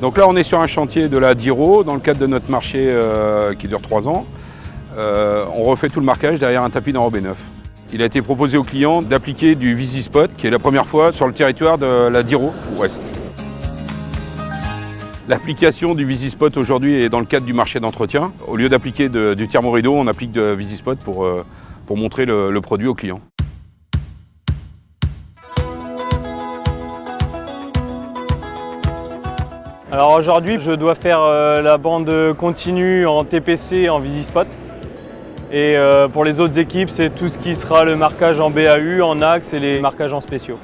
Donc là, on est sur un chantier de la Diro, dans le cadre de notre marché qui dure 3 ans. On refait tout le marquage derrière un tapis d'enrobé neuf. Il a été proposé aux clients d'appliquer du VisiSpot, qui est la première fois sur le territoire de la Diro Ouest. L'application du VisiSpot aujourd'hui est dans le cadre du marché d'entretien. Au lieu d'appliquer du thermorideau, on applique de VisiSpot pour montrer le produit aux clients. Alors aujourd'hui, je dois faire la bande continue en TPC en VisiSpot. Et pour les autres équipes, c'est tout ce qui sera le marquage en BAU, en axe et les marquages en spéciaux.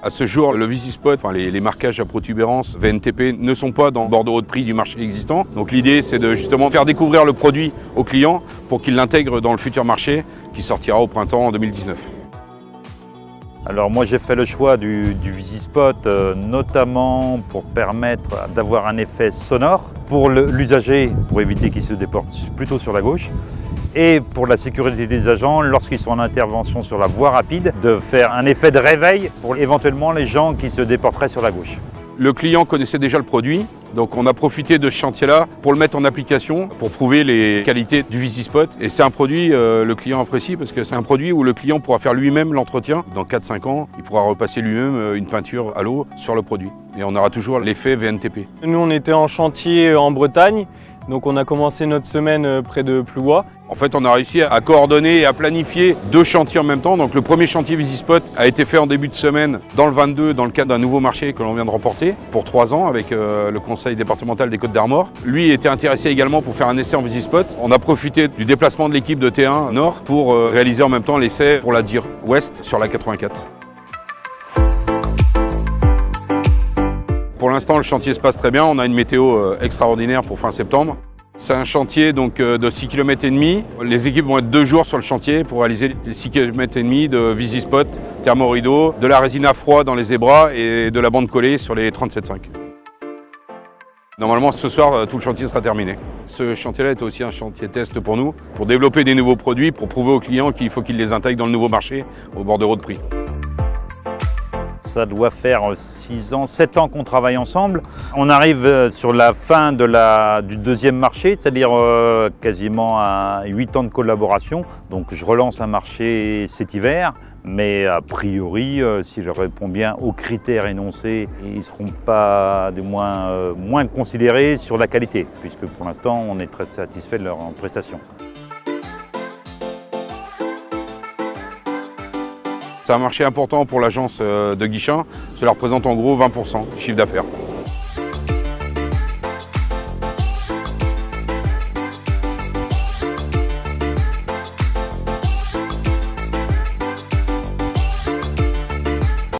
À ce jour, le VisiSpot, les marquages à protubérance VNTP ne sont pas dans le bordereau de prix du marché existant. Donc l'idée, c'est de justement faire découvrir le produit aux clients pour qu'ils l'intègrent dans le futur marché qui sortira au printemps 2019. Alors moi j'ai fait le choix du VisiSpot notamment pour permettre d'avoir un effet sonore pour l'usager, pour éviter qu'il se déporte plutôt sur la gauche, et pour la sécurité des agents lorsqu'ils sont en intervention sur la voie rapide, de faire un effet de réveil pour éventuellement les gens qui se déporteraient sur la gauche. Le client connaissait déjà le produit, donc on a profité de ce chantier-là pour le mettre en application, pour prouver les qualités du VisiSpot. Et c'est un produit, le client apprécie, parce que c'est un produit où le client pourra faire lui-même l'entretien. Dans 4-5 ans, il pourra repasser lui-même une peinture à l'eau sur le produit. Et on aura toujours l'effet VNTP. Nous, on était en chantier en Bretagne, donc on a commencé notre semaine près de Plougois. En fait, on a réussi à coordonner et à planifier 2 chantiers en même temps. Donc le premier chantier VisiSpot a été fait en début de semaine dans le 22, dans le cadre d'un nouveau marché que l'on vient de remporter pour 3 ans avec le conseil départemental des Côtes-d'Armor. Lui était intéressé également pour faire un essai en VisiSpot. On a profité du déplacement de l'équipe de T1 Nord pour réaliser en même temps l'essai pour la Diro Ouest sur la 84. Pour l'instant, le chantier se passe très bien. On a une météo extraordinaire pour fin septembre. C'est un chantier donc, de 6,5 km. Les équipes vont être 2 jours sur le chantier pour réaliser les 6,5 km de VisiSpot, thermorideau, de la résine à froid dans les zébras et de la bande collée sur les 37,5. Normalement, ce soir, tout le chantier sera terminé. Ce chantier-là est aussi un chantier test pour nous, pour développer des nouveaux produits, pour prouver aux clients qu'il faut qu'ils les intègrent dans le nouveau marché au bordereau de prix. Ça doit faire 6 ans, 7 ans qu'on travaille ensemble. On arrive sur la fin du 2e marché, c'est-à-dire quasiment à 8 ans de collaboration. Donc je relance un marché cet hiver, mais a priori, si je réponds bien aux critères énoncés, ils ne seront pas du moins considérés sur la qualité, puisque pour l'instant on est très satisfait de leur prestation. C'est un marché important pour l'agence de Guichen. Cela représente en gros 20% du chiffre d'affaires.